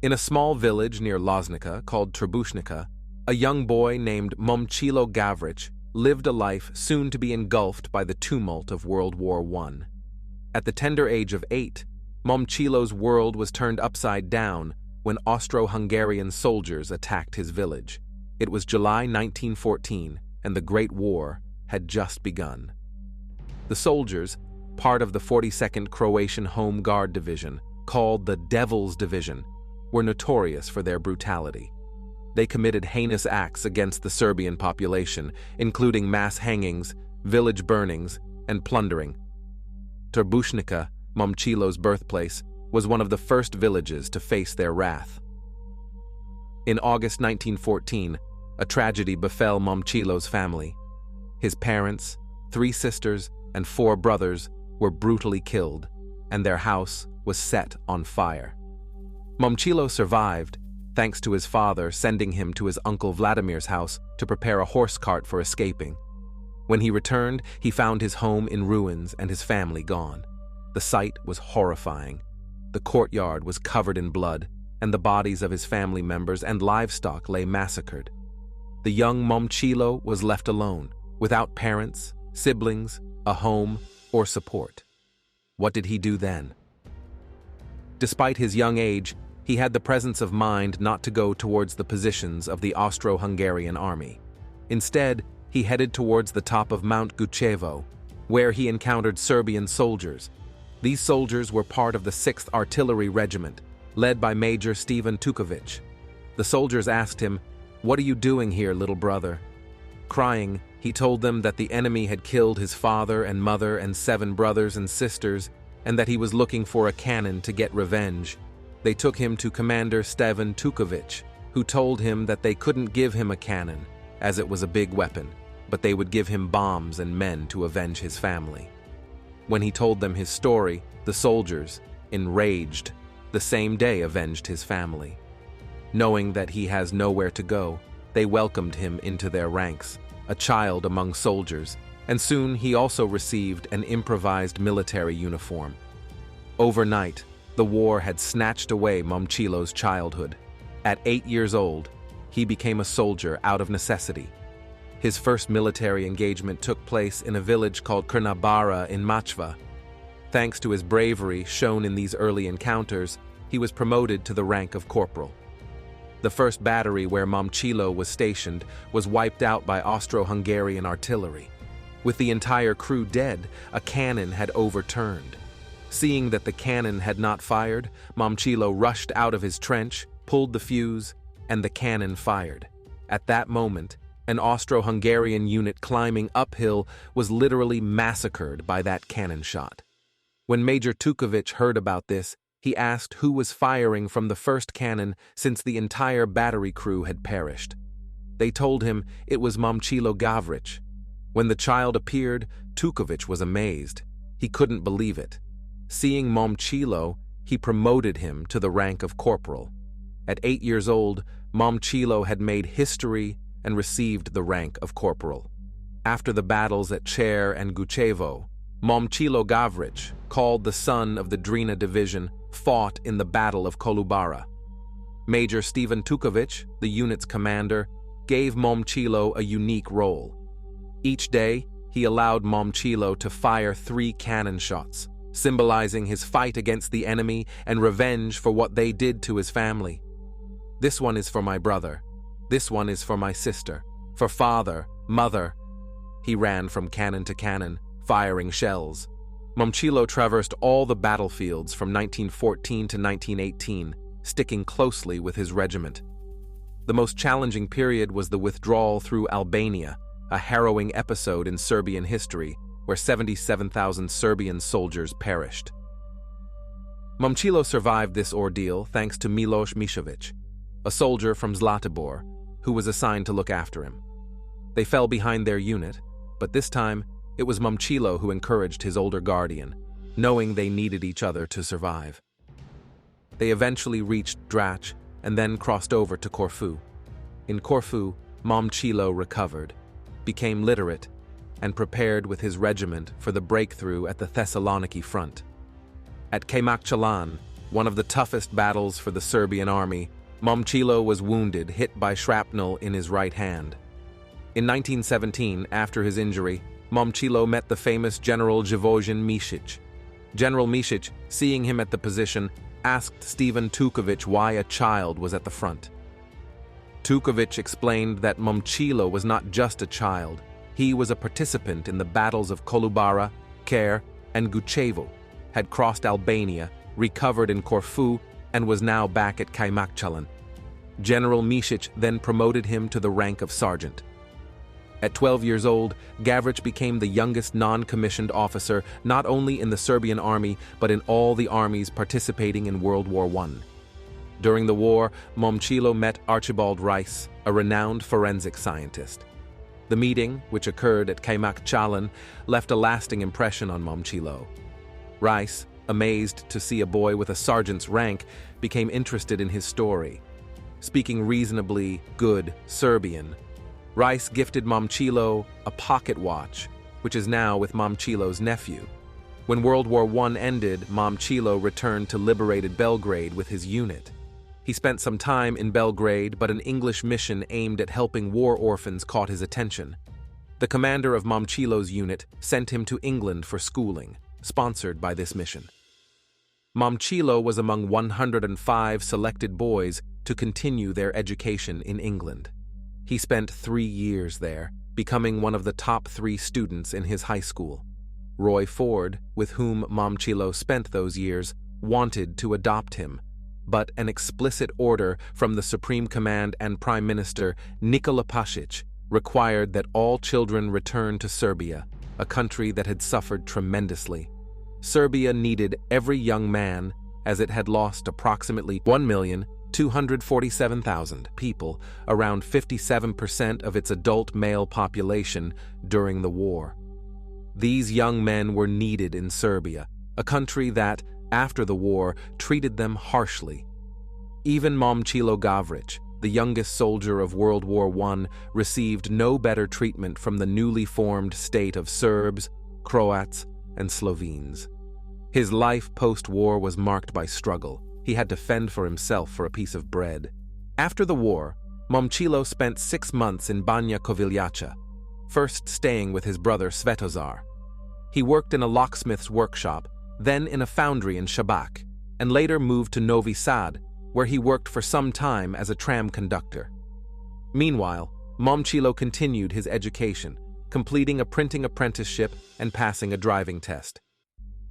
In a small village near Loznica called Trbušnica, a young boy named Momčilo Gavrić lived a life soon to be engulfed by the tumult of World War I. At the tender age of 8, Momčilo's world was turned upside down when Austro-Hungarian soldiers attacked his village. It was July 1914, and the Great War had just begun. The soldiers, part of the 42nd Croatian Home Guard Division, called the Devil's Division, were notorious for their brutality. They committed heinous acts against the Serbian population, including mass hangings, village burnings, and plundering. Trbušnica, Momčilo's birthplace, was one of the first villages to face their wrath. In August 1914, a tragedy befell Momčilo's family. His parents, 3 sisters, and 4 brothers were brutally killed, and their house was set on fire. Momčilo survived, thanks to his father sending him to his uncle Vladimir's house to prepare a horse cart for escaping. When he returned, he found his home in ruins and his family gone. The sight was horrifying. The courtyard was covered in blood, and the bodies of his family members and livestock lay massacred. The young Momčilo was left alone, without parents, siblings, a home, or support. What did he do then? Despite his young age, he had the presence of mind not to go towards the positions of the Austro-Hungarian army. Instead, he headed towards the top of Mount Gučevo, where he encountered Serbian soldiers. These soldiers were part of the 6th Artillery Regiment, led by Major Stjepan Tuković. The soldiers asked him, "What are you doing here, little brother?" Crying, he told them that the enemy had killed his father and mother and 7 brothers and sisters, and that he was looking for a cannon to get revenge. They took him to Commander Stjepan Tuković, who told him that they couldn't give him a cannon, as it was a big weapon, but they would give him bombs and men to avenge his family. When he told them his story, the soldiers, enraged, the same day avenged his family. Knowing that he has nowhere to go, they welcomed him into their ranks, a child among soldiers, and soon he also received an improvised military uniform. Overnight, the war had snatched away Momčilo's childhood. At 8 years old, he became a soldier out of necessity. His first military engagement took place in a village called Crnabara in Machva. Thanks to his bravery shown in these early encounters, he was promoted to the rank of corporal. The first battery where Momčilo was stationed was wiped out by Austro-Hungarian artillery. With the entire crew dead, a cannon had overturned. Seeing that the cannon had not fired, Momčilo rushed out of his trench, pulled the fuse, and the cannon fired. At that moment, an Austro-Hungarian unit climbing uphill was literally massacred by that cannon shot. When Major Tuković heard about this, he asked who was firing from the first cannon since the entire battery crew had perished. They told him it was Momčilo Gavrić. When the child appeared, Tuković was amazed. He couldn't believe it. Seeing Momčilo, he promoted him to the rank of corporal. At 8 years old, Momčilo had made history and received the rank of corporal. After the battles at Cher and Gučevo, Momčilo Gavrić, called the son of the Drina division, fought in the Battle of Kolubara. Major Stjepan Tuković, the unit's commander, gave Momčilo a unique role. Each day, he allowed Momčilo to fire 3 cannon shots, symbolizing his fight against the enemy and revenge for what they did to his family. "This one is for my brother. This one is for my sister, for father, mother." He ran from cannon to cannon, firing shells. Momčilo traversed all the battlefields from 1914 to 1918, sticking closely with his regiment. The most challenging period was the withdrawal through Albania, a harrowing episode in Serbian history where 77,000 Serbian soldiers perished. Momčilo survived this ordeal thanks to Miloš Mišović, a soldier from Zlatibor, who was assigned to look after him. They fell behind their unit, but this time it was Momčilo who encouraged his older guardian, knowing they needed each other to survive. They eventually reached Drac and then crossed over to Corfu. In Corfu, Momčilo recovered, became literate, and prepared with his regiment for the breakthrough at the Thessaloniki front. At Kaymakchalan, one of the toughest battles for the Serbian army, Momčilo was wounded, hit by shrapnel in his right hand. In 1917, after his injury, Momčilo met the famous General Živojin Mišić. General Mišić, seeing him at the position, asked Stephen Tuković why a child was at the front. Tuković explained that Momčilo was not just a child, he was a participant in the battles of Kolubara, Ker, and Gučevo, had crossed Albania, recovered in Corfu, and was now back at Kajmakčalan. General Mišić then promoted him to the rank of sergeant. At 12 years old, Gavrić became the youngest non-commissioned officer not only in the Serbian army but in all the armies participating in World War I. During the war, Momčilo met Archibald Rice, a renowned forensic scientist. The meeting, which occurred at Kajmakčalan, left a lasting impression on Momčilo. Rice, amazed to see a boy with a sergeant's rank, became interested in his story. Speaking reasonably good Serbian, Rice gifted Momčilo a pocket watch, which is now with Momčilo's nephew. When World War I ended, Momčilo returned to liberated Belgrade with his unit. He spent some time in Belgrade, but an English mission aimed at helping war orphans caught his attention. The commander of Momčilo's unit sent him to England for schooling, sponsored by this mission. Momčilo was among 105 selected boys to continue their education in England. He spent 3 years there, becoming one of the top 3 students in his high school. Roy Ford, with whom Momčilo spent those years, wanted to adopt him, but an explicit order from the Supreme Command and Prime Minister Nikola Pašić required that all children return to Serbia, a country that had suffered tremendously. Serbia needed every young man, as it had lost approximately 1,247,000 people, around 57% of its adult male population, during the war. These young men were needed in Serbia, a country that, after the war, treated them harshly. Even Momčilo Gavrić, the youngest soldier of World War I, received no better treatment from the newly formed state of Serbs, Croats, and Slovenes. His life post-war was marked by struggle. He had to fend for himself for a piece of bread. After the war, Momčilo spent 6 months in Banja Koviljača, first staying with his brother Svetozar. He worked in a locksmith's workshop, then in a foundry in Šabac, and later moved to Novi Sad, where he worked for some time as a tram conductor. Meanwhile, Momčilo continued his education, completing a printing apprenticeship and passing a driving test.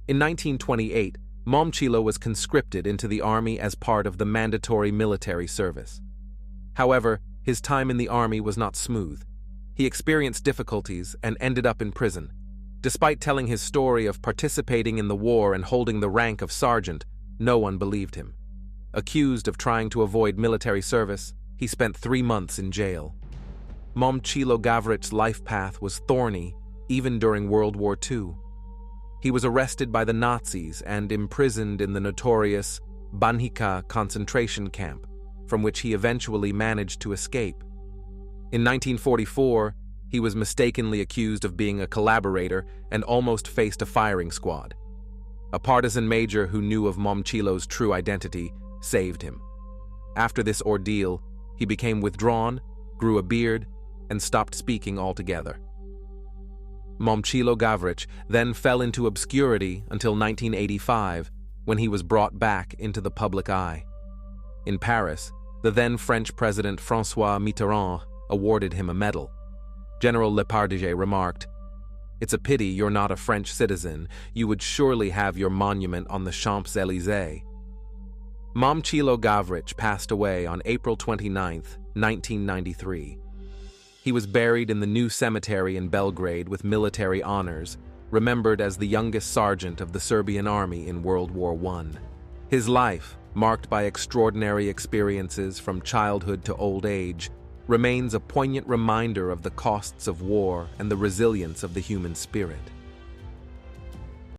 In 1928, Momčilo was conscripted into the army as part of the mandatory military service. However, his time in the army was not smooth. He experienced difficulties and ended up in prison. Despite telling his story of participating in the war and holding the rank of sergeant, no one believed him. Accused of trying to avoid military service, he spent 3 months in jail. Momčilo Gavrić's life path was thorny, even during World War II. He was arrested by the Nazis and imprisoned in the notorious Banjica concentration camp, from which he eventually managed to escape. In 1944, he was mistakenly accused of being a collaborator and almost faced a firing squad. A partisan major who knew of Momčilo's true identity saved him. After this ordeal, he became withdrawn, grew a beard, and stopped speaking altogether. Momčilo Gavrić then fell into obscurity until 1985, when he was brought back into the public eye. In Paris, the then French President François Mitterrand awarded him a medal. General Lepardier remarked, "It's a pity you're not a French citizen. You would surely have your monument on the Champs-Élysées." Momčilo Gavrić passed away on April 29, 1993. He was buried in the new cemetery in Belgrade with military honors, remembered as the youngest sergeant of the Serbian army in World War I. His life, marked by extraordinary experiences from childhood to old age, remains a poignant reminder of the costs of war and the resilience of the human spirit.